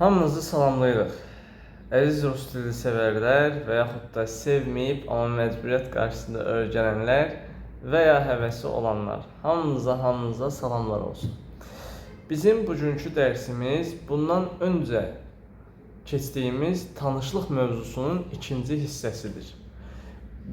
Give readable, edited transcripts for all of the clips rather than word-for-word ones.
Hamınızı salamlayırıq. Əziz rus dili sevərlər və yaxud da sevməyib, amma məcburiyyət qarşısında öyrənənlər və ya həvəsi olanlar. Hamınıza salamlar olsun. Bizim bugünkü dərsimiz bundan öncə keçdiyimiz tanışlıq mövzusunun ikinci hissəsidir.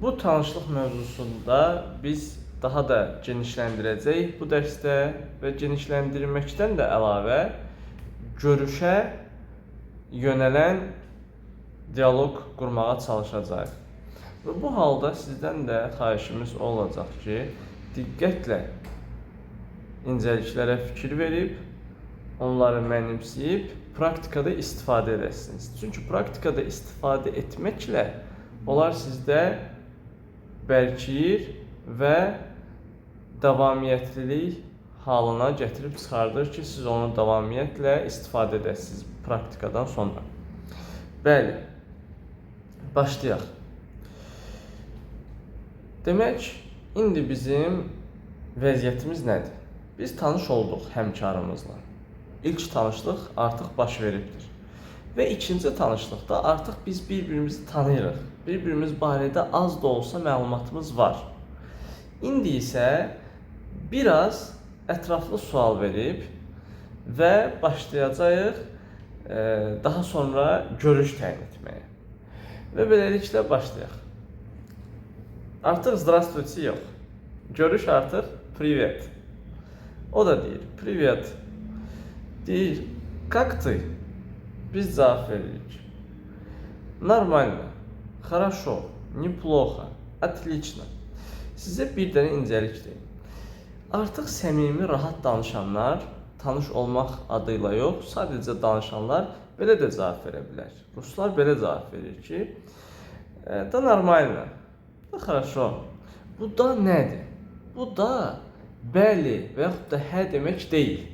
Bu tanışlıq mövzusunda biz daha da genişləndirəcəyik bu dərsdə və genişləndirməkdən də əlavə görüşə yönələn diyaloq qurmağa çalışacağıq. Və bu halda sizdən də xahişimiz olacaq ki, diqqətlə incəliklərə fikir verib, onları mənimsəyib, praktikada istifadə edəsiniz. Çünki praktikada istifadə etməklə onlar sizdə bərkiyir və davamiyyətlilik halına gətirib çıxardır ki, siz onu davamiyyətlə istifadə edəsiniz praktikadan sonra. Bəli, başlayaq. Demək, indi bizim vəziyyətimiz nədir? Biz tanış olduq həmkarımızla. İlk tanışlıq artıq baş veribdir. Və ikinci tanışlıqda artıq biz bir-birimizi tanıyırıq. Bir-birimiz barədə az da olsa məlumatımız var. İndi isə biraz ətraflı sual verib və başlayacağıq daha sonra görüş təyin etməyə. Və beləliklə başlayaq. Artıq zdravstvuyte yox. Görüş artıq privet. O da deyir, privet. Deyir, как ты? Biz cavab veririk. Нормально, хорошо, неплохо, отлично. Sizə bir dənə incəlik deyim. Artıq səmimi, rahat danışanlar, tanış olmaq adıyla yox, sadəcə danışanlar belə də cavab verə bilər. Ruslar belə cavab verir ki, da нормально, da хорошо. Bu da nədir? Bu da bəli və yaxud da hə demək deyil.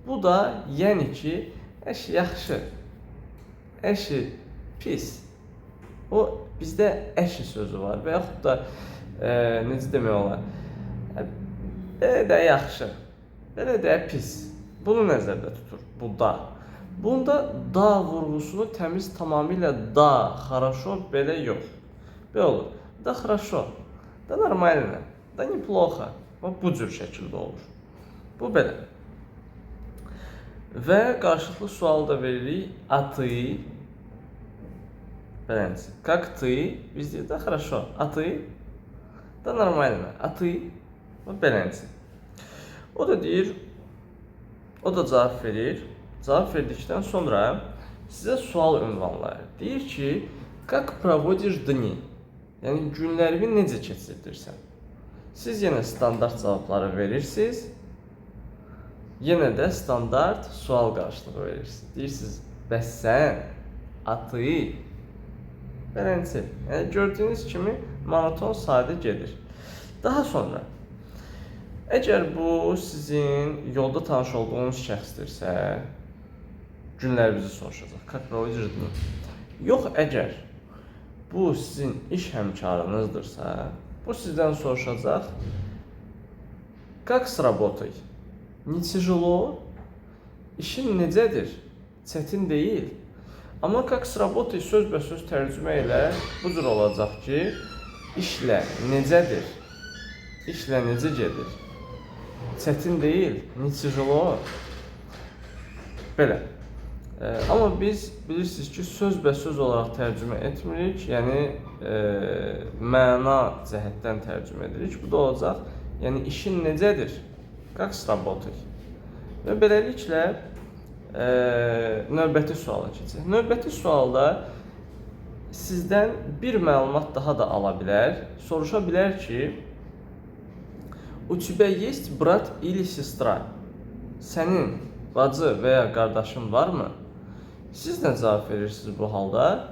Bu da yəni ki, əşi yaxşı, əşi pis. O bizdə əşi sözü var və yaxud da necə demək olar? Belə də yaxşı, belə də pis. Bunu nəzərdə tutur, bu da. Bunda da vurğusunu təmiz tamamilə da, хорошо, belə yox. Belə olur, da хорошо, da нормально, da неплохо. Bu cür şəkildə olur. Bu belə. Və qarşılıqlı sual da veririk, a ты, beləncə, как ты, biz deyir, da хорошо, a ты, da нормально, a ты, beləncə. O da deyir, o da cavab verir. Cavab verdikdən sonra sizə sual ünvanlayır. Deyir ki, как проводишь dni? Yəni günlərimi necə keçirdirsən? Siz yenə standart cavabları verirsiniz. Yenə də standart sual qarşılığı verirsiniz. Deyirsiniz, bəs sən, a ты, beləncə. Yəni gördüyünüz kimi monoton sadə gedir. Daha sonra əgər bu sizin yolda tanış olduğunuz şəxsdirsə, günlərinizi soruşacaq. Как проводишь dni? Yox, əgər bu sizin iş həmkarınızdırsa, bu sizdən soruşacaq. Как с работой? Не тяжело? İşin necədir? Çətin deyil. Amma как с работой sözbəsöz tərcümə ilə bu cür olacaq ki, işlə necədir? İşlə necə gedir? Çətin deyil, не tяжело. Belə. Amma biz bilirsiniz ki, sözbəsöz olaraq tərcümə etmirik, yəni məna cəhətdən tərcümə edirik. Bu da olacaq, yəni işin necədir? Как с работой? Və beləliklə növbəti suala keçək. Növbəti sualda sizdən bir məlumat daha da ala bilər. Soruşa bilər ki, у тебя есть брат или сестра? Sənin bacı və ya qardaşın varmı? Siz nə cavab verirsiniz bu halda?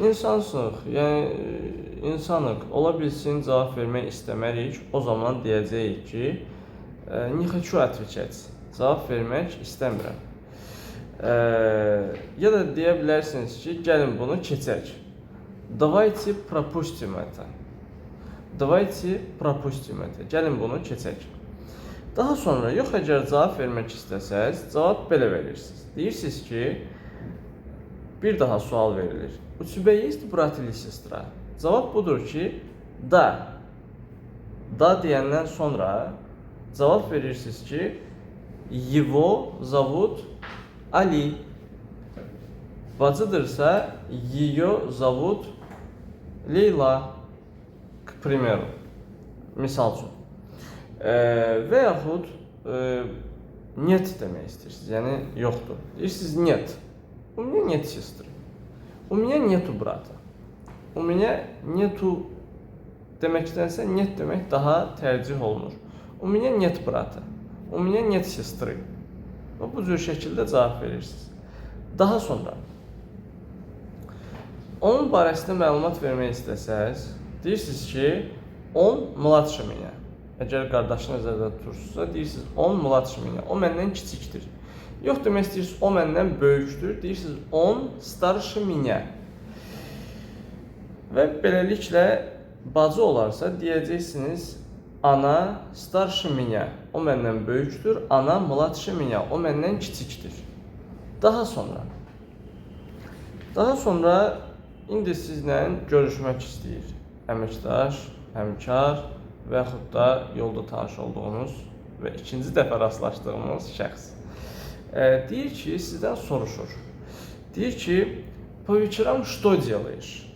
İnsansınıq, yəni insanıq. Ola bilsin cavab vermək istəmərik. O zaman deyəcəyik ki, не хочу отвечать. Cavab vermək istəmirəm. Ya da deyə bilərsiniz ki, gəlin bunu keçək. Давайте пропустим это. Давайте пропустим это. Gəlin bunu keçək. Daha sonra yox əgər cavab vermək istəsəz, cavab belə verirsiniz. Deyirsiniz ki, bir daha sual verilir. У тебя есть брат или сестра? Cavab budur ki, da. Da deyəndən sonra cavab verirsiniz ki, Его зовут Ali. Bacıdırsa, Ее зовут Leyla. К примеру. Misal üçün. Və yaxud нет demək istəyirsiniz. Yəni, yoxdur. Deyirsiniz нет. У меня нет сестры. У меня нету брата. У меня нету deməkdənsə нет demək daha tərcih olunur. У меня нет брата. У меня нет сестры. Bu cür şəkildə cavab verirsiniz. Daha sonra onun barəsində məlumat vermək istəsəz, deyirsiniz ki, on mladше меня. Əgər qardaşını nəzərdə tutursunuzsa, deyirsiniz, on mladше меня. O məndən kiçikdir. Yox demək istəyirsiniz, o məndən böyükdür. Deyirsiniz, on старше меня. Və beləliklə, bacı olarsa, deyəcəksiniz, ana старше меня. O məndən böyükdür. Ana mladше меня. O məndən kiçikdir. Daha sonra indi sizlə görüşmək istəyir. Əməkdaş, həmkar və yaxud da yolda tanış olduğunuz və ikinci dəfə rastlaşdığınız şəxs. Deyir ki, sizdən soruşur. Deyir ki, по вечерам что делаешь?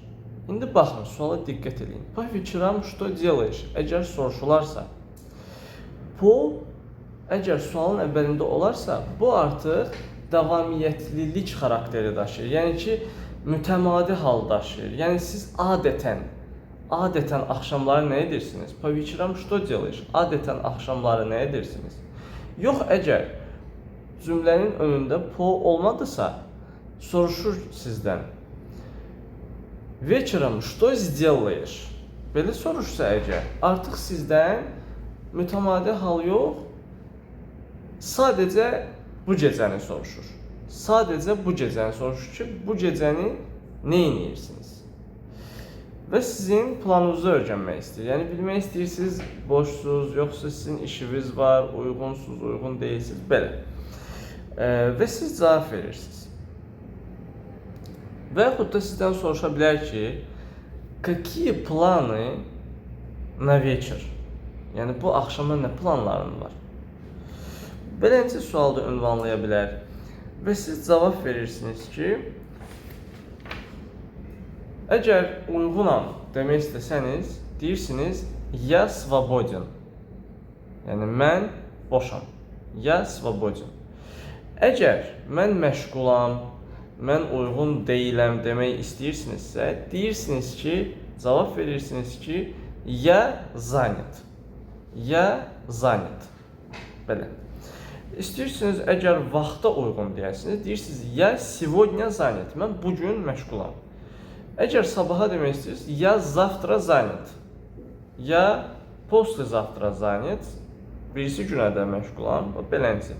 İndi baxın, suala diqqət edin. По вечерам что делаешь? Əgər soruşularsa, po əgər sualın əvvəlində olarsa, bu artıq davamiyyətlilik xarakteri daşıyır. Yəni ki, mütəmadi hal daşıyır. Yəni siz adətən axşamları nə edirsiniz? Po вечерам что делаешь? Adətən axşamları nə edirsiniz? Yox, əgər cümlənin önündə po olmadısa, soruşur sizdən. Вечером что сделаешь? Belə soruşsa əgər, artıq sizdən mütəmadi hal yox, sadəcə bu gecəni soruşur. Sadəcə bu gecəni soruşur ki, bu gecəni nə edirsiniz? Və sizin planınızı öyrənmək istəyir. Yəni, bilmək istəyirsiniz, boşsuz, yoxsa sizin işiniz var, uyğunsuz, uyğun deyilsiniz, belə. Və siz cavab verirsiniz. Və yaxud da sizdən soruşa bilər ki, какие планы на вечер? Yəni, bu axşama nə planların var? Beləncə sualda ünvanlaya bilər. Və siz cavab verirsiniz ki, əgər uyğunam demək istəsəniz, deyirsiniz, я свободен. Yəni, mən boşam. Я свободен. Əgər mən məşğulam, mən uyğun deyiləm demək istəyirsinizsə, deyirsiniz ki, cavab verirsiniz ki, я занят. Я занят. Belə. İstəyirsiniz, əgər vaxta uyğun deyəsiniz, deyirsiniz, я сегодня занят. Mən bugün məşğulam. Əgər sabaha demək istəyirsiniz, я завтра занят. Я послезавтра занят. Birisi günədə məşğulam. Beləncə.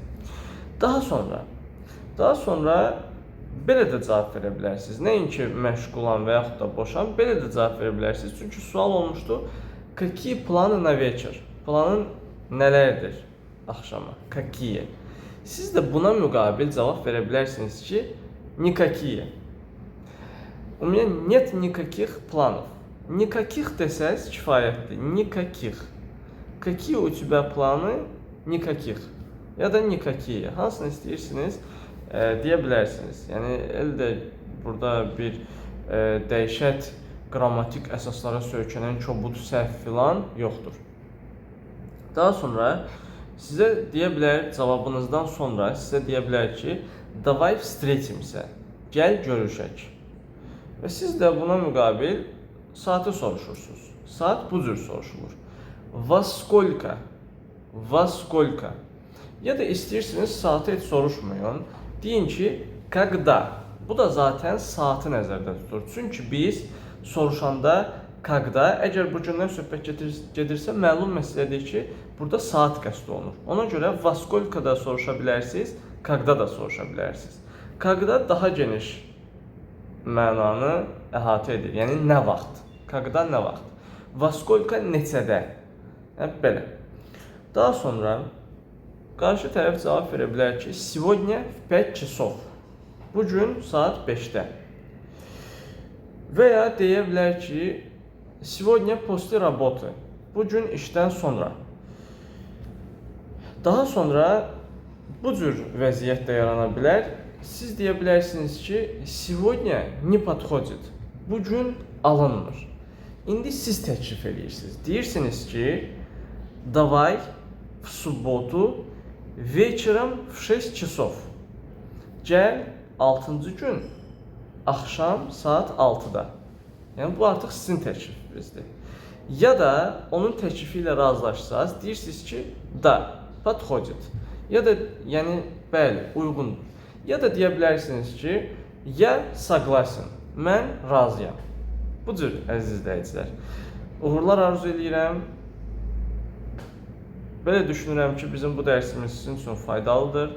Daha sonra belə də cavab verə bilərsiniz. Nəinki məşğulam və yaxud da boşam, belə də cavab verə bilərsiniz. Çünki sual olmuşdu, какие планы на вечер? Planın nələrdir axşama? Какие? Siz də buna müqabil cavab verə bilərsiniz ki, никакие. У меня нет никаких планов. Никаких desəz kifayətdir. Никаких. Какие у тебя планы? Никаких. Ya da никакие. Hansını istəyirsiniz? Deyə bilərsiniz. Yəni, əldə burada bir dəhşət qrammatik əsaslara söykənən kobud səhv filan yoxdur. Daha sonra sizə deyə bilər, cavabınızdan sonra sizə deyə bilər ki, давай встретимся, gəl görüşək. Və siz də buna müqabil saatı soruşursunuz. Saat bu cür soruşulur. Во сколько? Во сколько? Ya da istəyirsiniz saatı heç soruşmayın. Deyin ki, когда. Bu da zaten saatı nəzərdə tutur. Çünki biz soruşanda когда, əgər bu gündən söhbət gedirsə, məlum məsələdir ki, burada saat qəsd olunur. Ona görə во сколько da soruşa bilərsiniz, когда da soruşa bilərsiniz. Когда daha geniş mənanı əhatə edir. Yəni, nə vaxt? Когда nə vaxt? Во сколько neçədə? Belə. Daha sonra Qarşı tərəf cavab verə bilər ki, сегодня в 5 часов. Bu gün saat 5-də. Və ya deyə bilər ki, сегодня после работы. Bu gün işdən sonra. Daha sonra bu cür vəziyyət də yarana bilər. Siz deyə bilərsiniz ki, сегодня не подходит. Bu gün alınmır. İndi siz təklif edirsiniz. Deyirsiniz ki, давай в субботу вечером в 6 часов. Gəl 6-cı gün axşam saat 6-da. Yəni bu artıq sizin təklifinizdir. Ya da onun təklifi ilə razılaşsaz, deyirsiniz ki, да, подходит. Ya da yəni bəli, uyğundur. Ya da deyə bilərsiniz ki, я согласен. Mən razıyam. Bu cür əziz izləyicilər. Uğurlar arzu edirəm. Belə düşünürəm ki, bizim bu dərsimiz sizin üçün faydalıdır.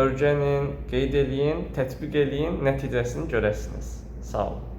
Öyrənin, qeyd eləyin, tətbiq eləyin, nəticəsini görəsiniz. Sağ olun.